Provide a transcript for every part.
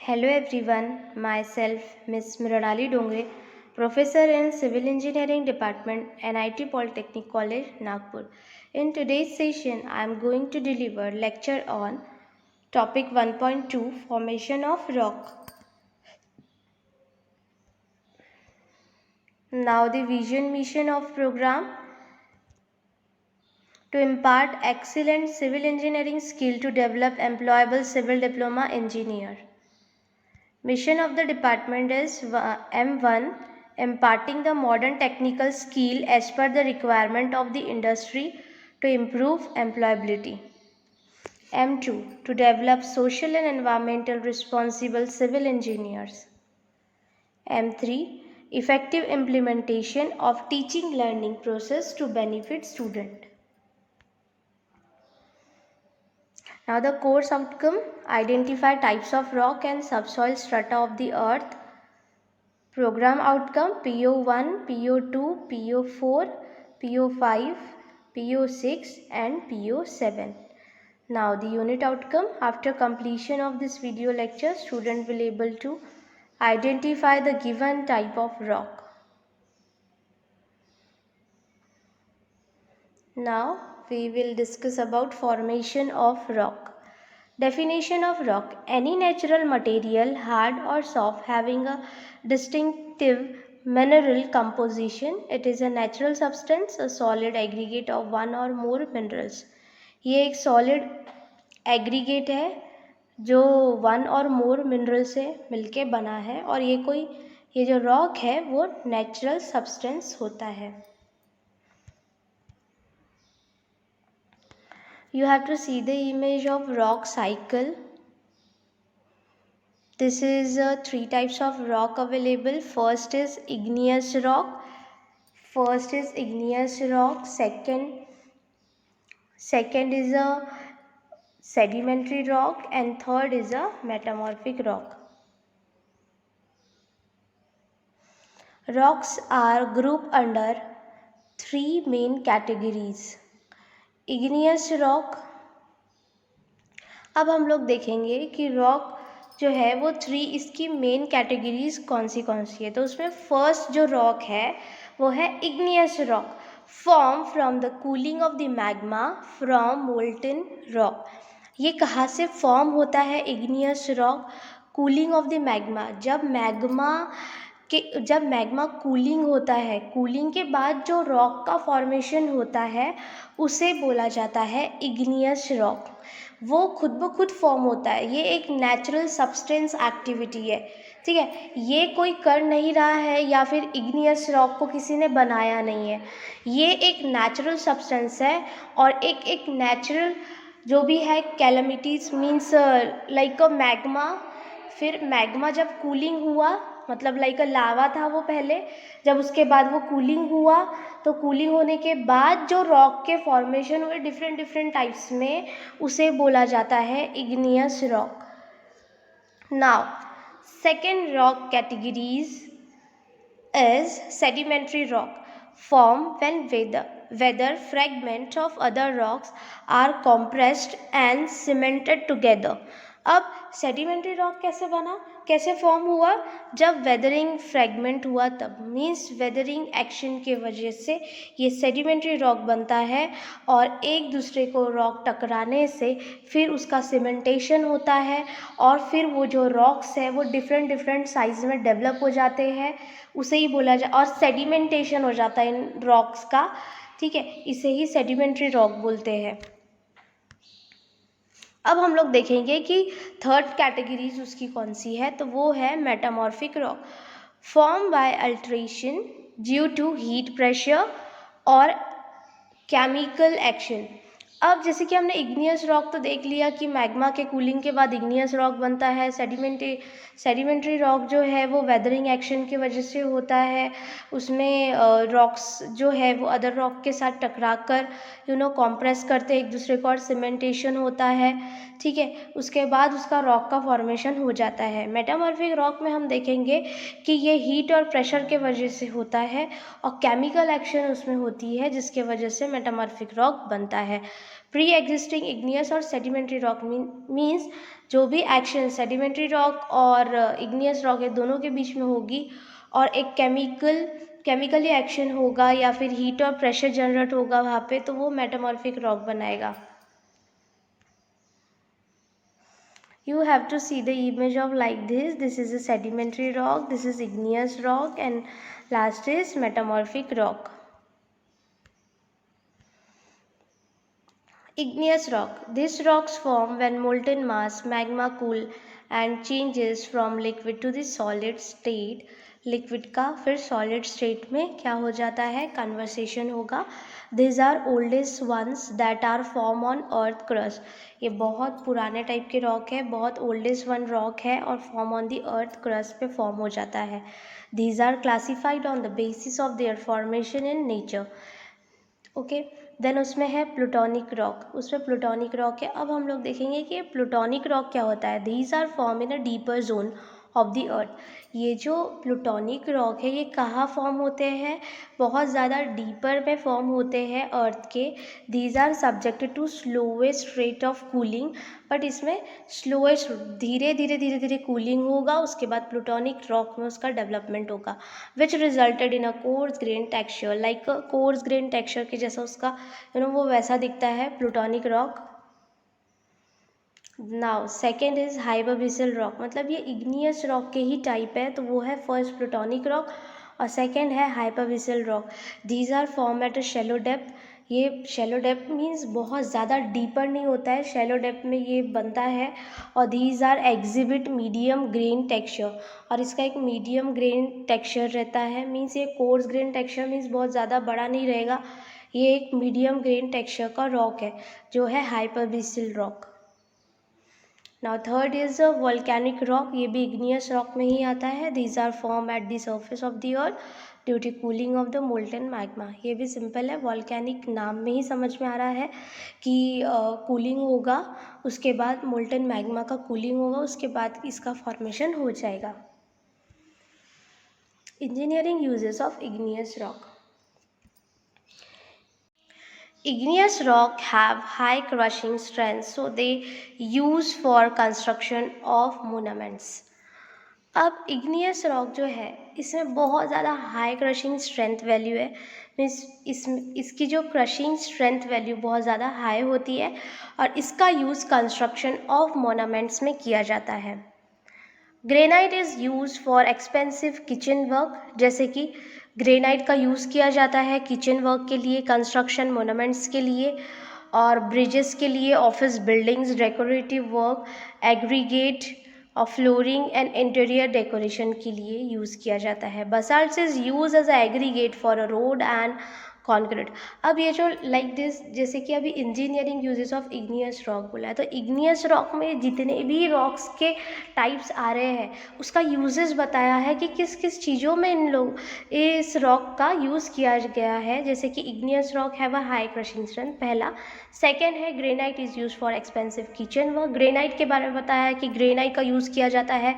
Hello everyone, myself Miss Mrinali Dongre, Professor in Civil Engineering Department, NIT Polytechnic College, Nagpur. In today's session, I am going to deliver lecture on topic 1.2 Formation of Rock. Now the vision mission of program: to impart excellent civil engineering skill to develop employable civil diploma engineer. Mission of the department is M1, imparting the modern technical skill as per the requirement of the industry to improve employability. M2, to develop social and environmental responsible civil engineers. M3, effective implementation of teaching learning process to benefit student. Now the course outcome: identify types of rock and subsoil strata of the earth. Program outcome: PO1, PO2, PO4, PO5, PO6 and PO7. Now the unit outcome: after completion of this video lecture, student will able to identify the given type of rock. Now we will discuss about formation of rock. Definition of rock: any natural material, hard or soft, having a distinctive mineral composition. It is a natural substance, a solid aggregate of one or more minerals. ये एक solid aggregate है जो one और more mineral से मिलके बना है, और ये जो rock है वो natural substance होता है. You have to see the image of rock cycle. This is three types of rock available. First is igneous rock. Second is a sedimentary rock, and third is a metamorphic rock. Rocks are grouped under three main categories. Igneous rock. अब हम लोग देखेंगे कि rock जो है वो इसकी main categories कौन सी है. तो उसमें फर्स्ट जो रॉक है वो है igneous rock, form from the cooling of the magma from molten rock. ये कहाँ से फॉर्म होता है igneous rock? Cooling of the magma. जब मैग्मा कूलिंग होता है, कूलिंग के बाद जो रॉक का फॉर्मेशन होता है उसे बोला जाता है इग्नियस रॉक. वो खुद ब खुद फॉर्म होता है. ये एक नेचुरल सब्सटेंस एक्टिविटी है, ठीक है. ये कोई कर नहीं रहा है या फिर इग्नियस रॉक को किसी ने बनाया नहीं है. ये एक नेचुरल सब्सटेंस है, और एक नेचुरल जो भी है कैलेमिटीज मीन्स लाइक अ मैग्मा. फिर मैग्मा जब कूलिंग हुआ, मतलब लाइक अ लावा था वो पहले, जब उसके बाद वो कूलिंग हुआ, तो कूलिंग होने के बाद जो रॉक के फॉर्मेशन हुए डिफरेंट टाइप्स में, उसे बोला जाता है igneous rock. Now second rock categories is sedimentary rock, form when weather fragments of other rocks are compressed and cemented together. अब सेडिमेंट्री रॉक कैसे बना, कैसे फॉर्म हुआ? जब वेदरिंग फ्रेगमेंट हुआ तब, मीन्स वेदरिंग एक्शन के वजह से ये सेडिमेंट्री रॉक बनता है, और एक दूसरे को रॉक टकराने से फिर उसका सीमेंटेशन होता है, और फिर वो जो रॉक्स है वो डिफरेंट साइज में डेवलप हो जाते हैं. उसे ही बोला और सेडिमेंटेशन हो जाता है इन रॉक्स का, ठीक है. इसे ही सेडिमेंट्री रॉक बोलते हैं. अब हम लोग देखेंगे कि थर्ड कैटेगरीज उसकी कौन सी है. तो वो है metamorphic rock, form by alteration due to heat pressure और केमिकल एक्शन. अब जैसे कि हमने इग्नियस रॉक तो देख लिया कि मैग्मा के कूलिंग के बाद इग्नियस रॉक बनता है. सेडिमेंट्री रॉक जो है वो वेदरिंग एक्शन की वजह से होता है. उसमें रॉक्स जो है वो अदर रॉक के साथ टकरा कर कॉम्प्रेस करते हैं एक दूसरे को, और सीमेंटेशन होता है, ठीक है. उसके बाद उसका रॉक का फॉर्मेशन हो जाता है. मेटामॉर्फिक रॉक में हम देखेंगे कि ये हीट और प्रेशर के वजह से होता है, और केमिकल एक्शन उसमें होती है जिसके वजह से मेटामॉर्फिक रॉक बनता है. प्री एग्जिस्टिंग इग्नियस और सेडिमेंट्री रॉक मीन्स जो भी एक्शन सेडिमेंट्री रॉक और इग्नियस रॉक है दोनों के बीच में होगी और एक केमिकली एक्शन होगा या फिर हीट और प्रेशर जनरेट होगा वहाँ पे, तो वो मेटामॉर्फिक रॉक बनाएगा. You have to see the image of like this. This is a sedimentary rock, this is igneous rock, and last is metamorphic rock. Igneous rock. These rocks form when molten mass, magma cool and changes from liquid to the solid state. Liquid का फिर solid state में क्या हो जाता है, conversation होगा. These are oldest ones that are form on earth crust. ये बहुत पुराने टाइप के रॉक है, बहुत ओल्डेस्ट वन रॉक है और form on the earth crust पे फॉर्म हो जाता है. These are classified on the basis of their formation in nature. Okay, then उसमें है प्लूटोनिक रॉक. उसमें प्लूटोनिक रॉक है. अब हम लोग देखेंगे कि प्लूटोनिक रॉक क्या होता है. These are form in a deeper zone of the earth. ये जो प्लूटोनिक रॉक है ये कहाँ फॉर्म होते हैं, बहुत ज़्यादा डीपर में फॉर्म होते हैं अर्थ के. These are subjected to slowest rate of cooling. But इसमें स्लोएस्ट धीरे धीरे कूलिंग होगा, उसके बाद प्लूटोनिक रॉक में उसका डेवलपमेंट होगा, which resulted in a coarse grain texture. Like coarse grain texture के जैसा उसका वो वैसा दिखता है plutonic rock. Now second is hypabyssal rock. मतलब ये इग्नियस रॉक के ही टाइप है, तो वो है फर्स्ट प्लूटोनिक रॉक और सेकेंड है hypabyssal rock. These are form at a shallow depth. ये शैलो डेप्थ मीन्स बहुत ज़्यादा डीपर नहीं होता है, शैलो डेप्थ में ये बनता है. और these are exhibit medium grain texture. और इसका एक मीडियम ग्रेन टेक्सचर रहता है. मीन्स ये कोर्स ग्रेन टेक्सचर मीन्स बहुत ज़्यादा बड़ा नहीं रहेगा. ये एक मीडियम ग्रेन टेक्सचर का रॉक है जो है hypabyssal rock. Now third is a volcanic rock. ये भी इग्नियस रॉक में ही आता है. These are form at the surface of the earth due to cooling of the molten magma. ये भी सिंपल है, वोल्केनिक नाम में ही समझ में आ रहा है कि कूलिंग होगा, उसके बाद मोल्टन मैग्मा का कूलिंग होगा, उसके बाद इसका फॉर्मेशन हो जाएगा. Engineering uses of igneous rock. Igneous rock have high crushing strength, so they use for construction of monuments. अब इग्नियस रॉक जो है इसमें बहुत ज़्यादा हाई क्रशिंग स्ट्रेंथ वैल्यू है. मीन्स इसकी जो क्रशिंग स्ट्रेंथ वैल्यू बहुत ज़्यादा हाई होती है और इसका यूज़ कंस्ट्रक्शन ऑफ मोनामेंट्स में किया जाता है. Granite is use for expensive kitchen work. जैसे कि ग्रेनाइट का यूज़ किया जाता है किचन वर्क के लिए, कंस्ट्रक्शन मोनूमेंट्स के लिए और ब्रिजेस के लिए, office buildings, decorative work, aggregate और फ्लोरिंग एंड इंटीरियर डेकोरेशन के लिए यूज़ किया जाता है. Basalt is use as aggregate for a road and concrete. अब ये जो लाइक दिस, जैसे कि अभी engineering uses of igneous rock बोला है, तो इग्नियस रॉक में जितने भी रॉक्स के टाइप्स आ रहे हैं उसका यूजेस बताया है कि किस किस चीज़ों में इस रॉक का यूज़ किया गया है. जैसे कि igneous rock have a high crushing strength, पहला. सेकेंड है granite is use for expensive kitchen work. Granite के बारे में बताया है कि ग्रेनाइट का यूज़ किया जाता है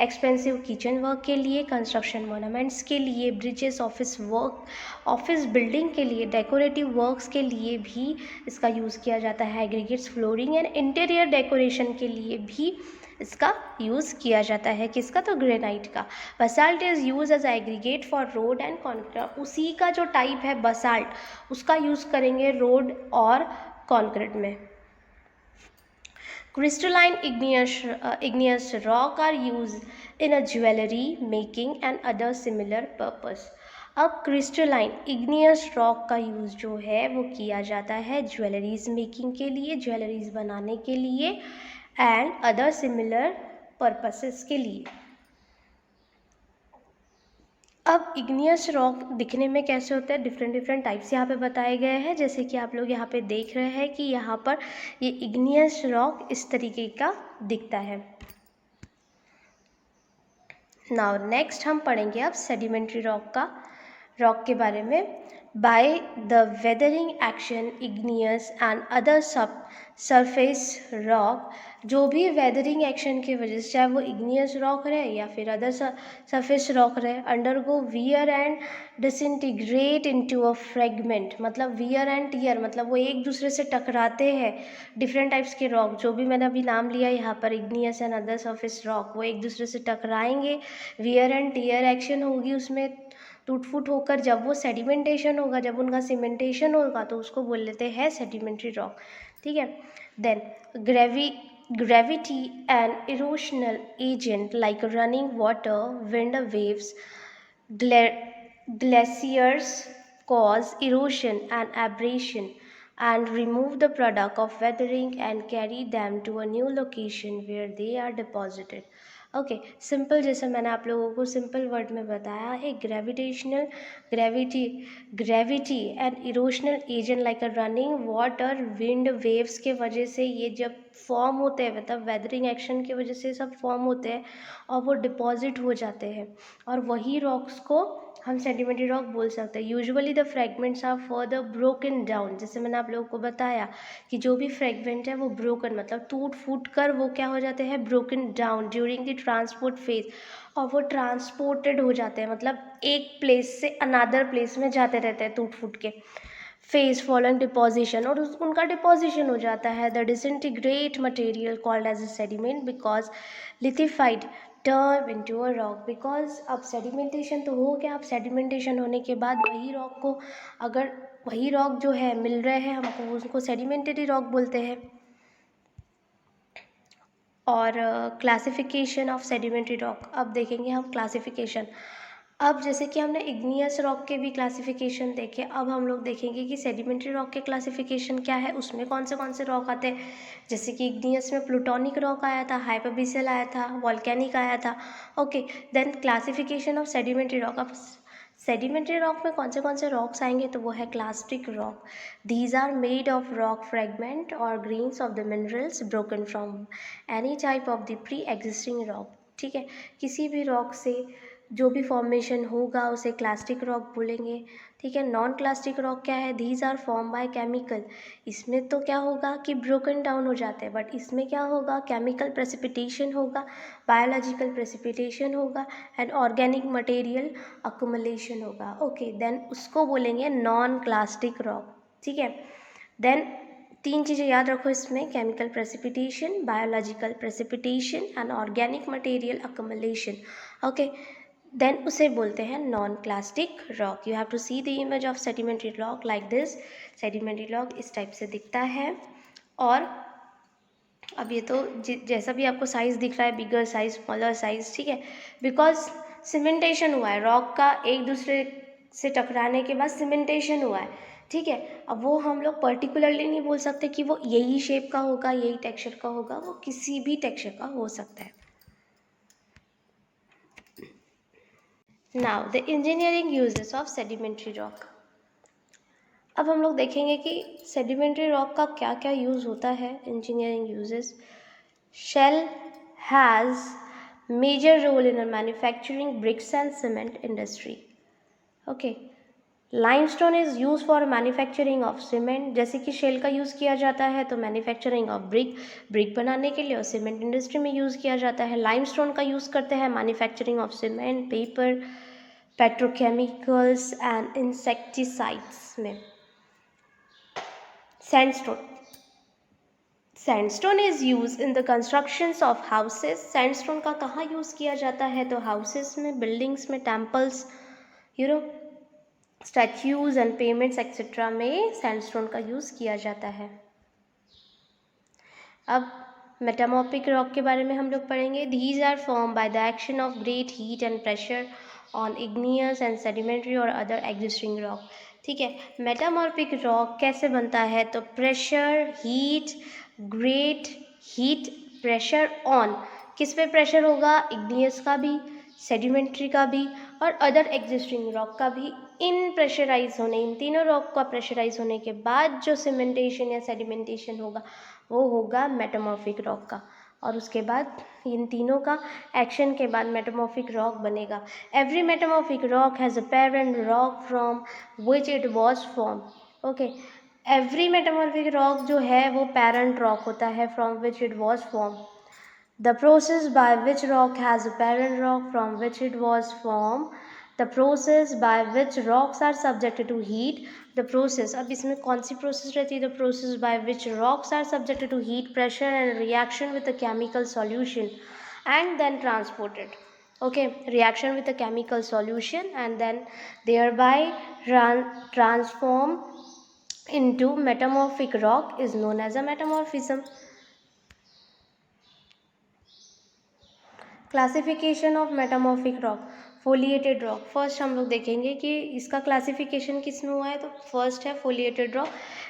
एक्सपेंसिव किचन वर्क के लिए, कंस्ट्रक्शन मोनूमेंट्स के लिए, ब्रिजेस, ऑफिस बिल्डिंग के लिए, डेकोरेटिव वर्क्स के लिए भी इसका यूज़ किया जाता है. Aggregates, flooring and interior decoration के लिए भी इसका यूज़ किया जाता है. किसका, तो ग्रेनाइट का. Basalt is use as aggregate for road and concrete. उसी का जो टाइप है बसाल्ट, उसका यूज़ करेंगे रोड और कॉन्क्रीट में. Crystalline igneous rock are used in a jewelry making and other similar purpose. अब क्रिस्टलाइन इग्नियस रॉक का यूज़ जो है वो किया जाता है ज्वेलरीज मेकिंग के लिए, ज्वेलरीज बनाने के लिए एंड अदर सिमिलर पर्पसेस के लिए. अब इग्नियस रॉक दिखने में कैसे होते हैं, डिफरेंट टाइप्स यहाँ पे बताए गए हैं. जैसे कि आप लोग यहाँ पे देख रहे हैं कि यहाँ पर ये इग्नियस रॉक इस तरीके का दिखता है. नाउ नेक्स्ट हम पढ़ेंगे अब सेडिमेंट्री रॉक के बारे में. by the weathering action igneous and other surface rock, जो भी वेदरिंग एक्शन की वजह से, चाहे वो इग्नियस रॉक रहे या फिर अदर सरफेस रॉक रहे, undergo wear and disintegrate into a fragment, मतलब वियर एंड टियर मतलब वो एक दूसरे से टकराते हैं। डिफरेंट टाइप्स के रॉक जो भी मैंने अभी नाम लिया यहाँ पर, igneous and other surface rock, वो एक दूसरे से टकराएंगे, वियर एंड टियर एक्शन होगी उसमें, टूट फूट होकर जब वो सेडिमेंटेशन होगा, जब उनका सीमेंटेशन होगा तो उसको बोल लेते हैं सेडिमेंट्री रॉक। ठीक है। Then gravity and erosional agent like running water, wind waves, glaciers cause erosion and abrasion and remove the product of weathering and carry them to a new location where they are deposited. Okay simple, जैसे मैंने आप लोगों को simple word में बताया है, gravity and erosional agent like a running water, wind, waves के वजह से ये जब फॉर्म होते हैं, मतलब वेदरिंग एक्शन की वजह से सब फॉर्म होते हैं और वो डिपॉजिट हो जाते हैं, और वही रॉक्स को हम सेडिमेंट्री रॉक बोल सकते हैं। Usually the fragments are further broken down, जैसे मैंने आप लोगों को बताया कि जो भी फ्रेगमेंट है वो ब्रोकन मतलब टूट फूट कर वो क्या हो जाते हैं, broken down during the transport phase, और वो ट्रांसपोर्टेड हो जाते हैं, मतलब एक प्लेस से अनदर प्लेस में जाते रहते हैं टूट फूट के, फेज फॉलोइंग डिपोजिशन, और उनका डिपोजिशन हो जाता है। The disintegrate material called as a sediment because lithified turn into a rock, because अब सेडिमेंटेशन तो हो गया, अब सेडिमेंटेशन होने के बाद वही रॉक को, अगर वही रॉक जो है मिल रहे हैं हमको, उसको सेडिमेंटरी रॉक बोलते हैं। और क्लासिफिकेशन ऑफ सेडिमेंट्री रॉक, अब देखेंगे हम क्लासिफिकेशन। अब जैसे कि हमने इग्नियस रॉक के भी क्लासिफिकेशन देखे, अब हम लोग देखेंगे कि सेडिमेंट्री रॉक के क्लासिफिकेशन क्या है, उसमें कौन से रॉक आते हैं। जैसे कि इग्नियस में प्लूटोनिक रॉक आया था, हाइपरबीसियल आया था, वॉल्केनिक आया था। Okay, then classification of sedimentary rock. अब सेडिमेंट्री रॉक में कौन से रॉक्स आएंगे, तो वो है clastic rock. These are made of rock fragment और grains of the minerals broken from any type of the pre existing rock. ठीक है, किसी भी रॉक से जो भी फॉर्मेशन होगा उसे क्लास्टिक रॉक बोलेंगे। ठीक है। नॉन क्लास्टिक रॉक क्या है, these are form by chemical, इसमें तो क्या होगा कि ब्रोकन डाउन हो जाते हैं, बट इसमें क्या होगा, केमिकल प्रेसिपिटेशन होगा, बायोलॉजिकल प्रेसिपिटेशन होगा एंड ऑर्गेनिक मटेरियल अकुमुलेशन होगा। ओके, देन उसको बोलेंगे नॉन क्लास्टिक रॉक। ठीक है। देन तीन चीज़ें याद रखो इसमें, chemical precipitation, biological precipitation and organic material accumulation. Okay, then उसे बोलते हैं non clastic rock. You have to see the image of sedimentary rock like this. Sedimentary rock इस टाइप से दिखता है। और अब ये तो जैसा भी आपको साइज़ दिख रहा है, बिगर साइज, स्मॉलर साइज, ठीक है, बिकॉज सीमेंटेशन हुआ है रॉक का, एक दूसरे से टकराने के बाद सीमेंटेशन हुआ है। ठीक है, अब वो हम लोग पर्टिकुलरली नहीं बोल सकते कि वो यही शेप का होगा, यही टेक्सचर का होगा, वो किसी भी टेक्सचर का हो सकता है। Now the engineering uses of sedimentary rock. अब हम लोग देखेंगे कि सेडिमेंट्री रॉक का क्या क्या यूज़ होता है, engineering uses. Shale has major role in manufacturing bricks and cement industry. Okay, limestone is use for manufacturing of cement, जैसे कि शेल का यूज़ किया जाता है तो मैन्युफैक्चरिंग ऑफ ब्रिक बनाने के लिए, और सीमेंट इंडस्ट्री में यूज़ किया जाता है। लाइमस्टोन का यूज़ करते हैं manufacturing of cement, paper, petrochemicals and insecticides में। Sandstone is use in the constructions of houses. Sandstone का कहाँ यूज़ किया जाता है, तो हाउसेस में, बिल्डिंग्स में, temples, statues and payments etcetera में सैंडस्टोन का यूज़ किया जाता है। अब मेटामॉर्फिक रॉक के बारे में हम लोग पढ़ेंगे। These are form by the action of great heat and pressure on igneous and sedimentary और अदर एग्जिस्टिंग रॉक। ठीक है, मेटामॉर्फिक रॉक कैसे बनता है, तो pressure, heat, great heat, pressure on, किस पे प्रेशर होगा, इग्नियस का भी, सेडिमेंट्री का भी और अदर एग्जिस्टिंग रॉक का भी। इन प्रेशराइज होने, इन तीनों रॉक का प्रेशराइज होने के बाद जो सीमेंटेशन या सेडिमेंटेशन होगा वो होगा मेटामॉर्फिक रॉक का। और उसके बाद इन तीनों का एक्शन के बाद मेटामॉर्फिक रॉक बनेगा। Every metamorphic rock has a parent rock from which it was form. Okay, every metamorphic rock जो है वो पेरेंट रॉक होता है from which it was form. The process by which rock has a parent rock from which it was formed, the process by which rocks are subjected to heat, the process, अब इसमें कौन सी process रहती है? The process by which rocks are subjected to heat, pressure and reaction with a chemical solution and then transported. Okay, reaction with a chemical solution and then thereby transform into metamorphic rock is known as a metamorphism. Classification of metamorphic rock, foliated rock. First हम लोग देखेंगे कि इसका classification किस में हुआ है। तो फर्स्ट है foliated rock.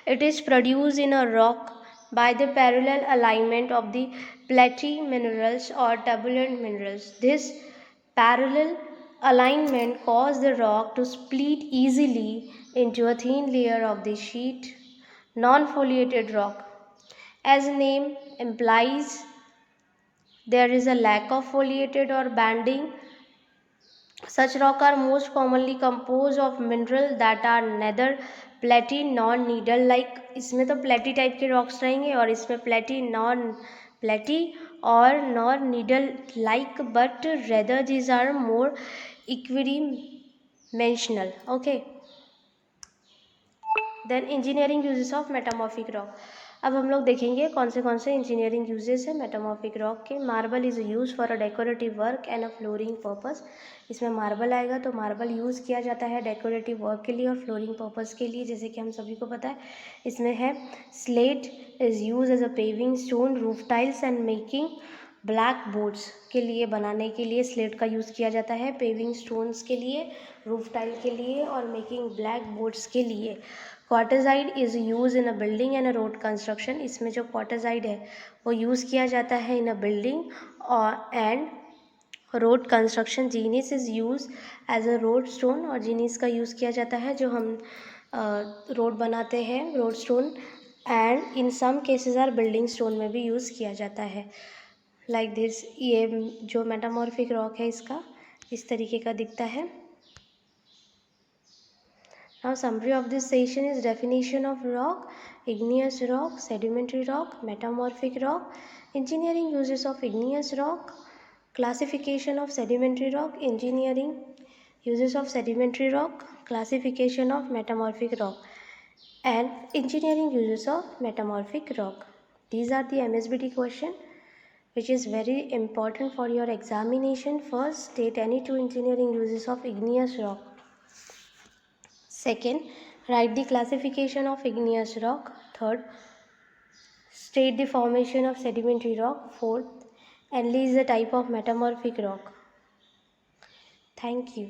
It is produce in a rock by the parallel alignment of the platy minerals or tubular minerals. This parallel alignment causes the rock to split easily into a thin layer of the sheet. Non-foliated rock, as name implies, there is a lack of foliated or banding. Such rock are most commonly composed of mineral that are neither platy nor needle like. इसमें तो platy type के rocks रहेंगे और इसमें platy non platy और nor needle like, but rather these are more equidimensional. Okay. Then engineering uses of metamorphic rock. अब हम लोग देखेंगे कौन से इंजीनियरिंग यूजेस है मेटामॉर्फिक रॉक के। Marble is use for a decorative work and a flooring purpose. इसमें marble आएगा तो मार्बल यूज़ किया जाता है डेकोरेटिव वर्क के लिए और फ्लोरिंग पर्पस के लिए, जैसे कि हम सभी को पता है। इसमें है slate is use as a paving stone, roof tiles and making black boards के लिए, बनाने के लिए स्लेट का यूज़ किया जाता है, पेविंग स्टोन्स के लिए, रूफ टाइल के लिए और मेकिंग ब्लैक बोर्ड्स के लिए। Quartzite is use in a building and a road construction. इसमें जो क्वार्टरजाइड है वो यूज़ किया जाता है इन अ बिल्डिंग और and road construction. Gneiss is use as a road stone, और जीनिस का यूज़ किया जाता है जो हम रोड बनाते हैं, road stone, and in some cases are building stone में भी यूज़ किया जाता है। लाइक दिस, ये जो मेटामॉर्फिक रॉक है इसका इस तरीके का दिखता है। Now summary of this session is definition of rock, igneous rock, sedimentary rock, metamorphic rock, engineering uses of igneous rock, classification of sedimentary rock, engineering uses of sedimentary rock, classification of metamorphic rock, and engineering uses of metamorphic rock. These are the MSBT question which is very important for your examination. First, state any two engineering uses of igneous rock. Second, write the classification of igneous rock. Third, state the formation of sedimentary rock. Fourth, analyze the type of metamorphic rock. Thank you.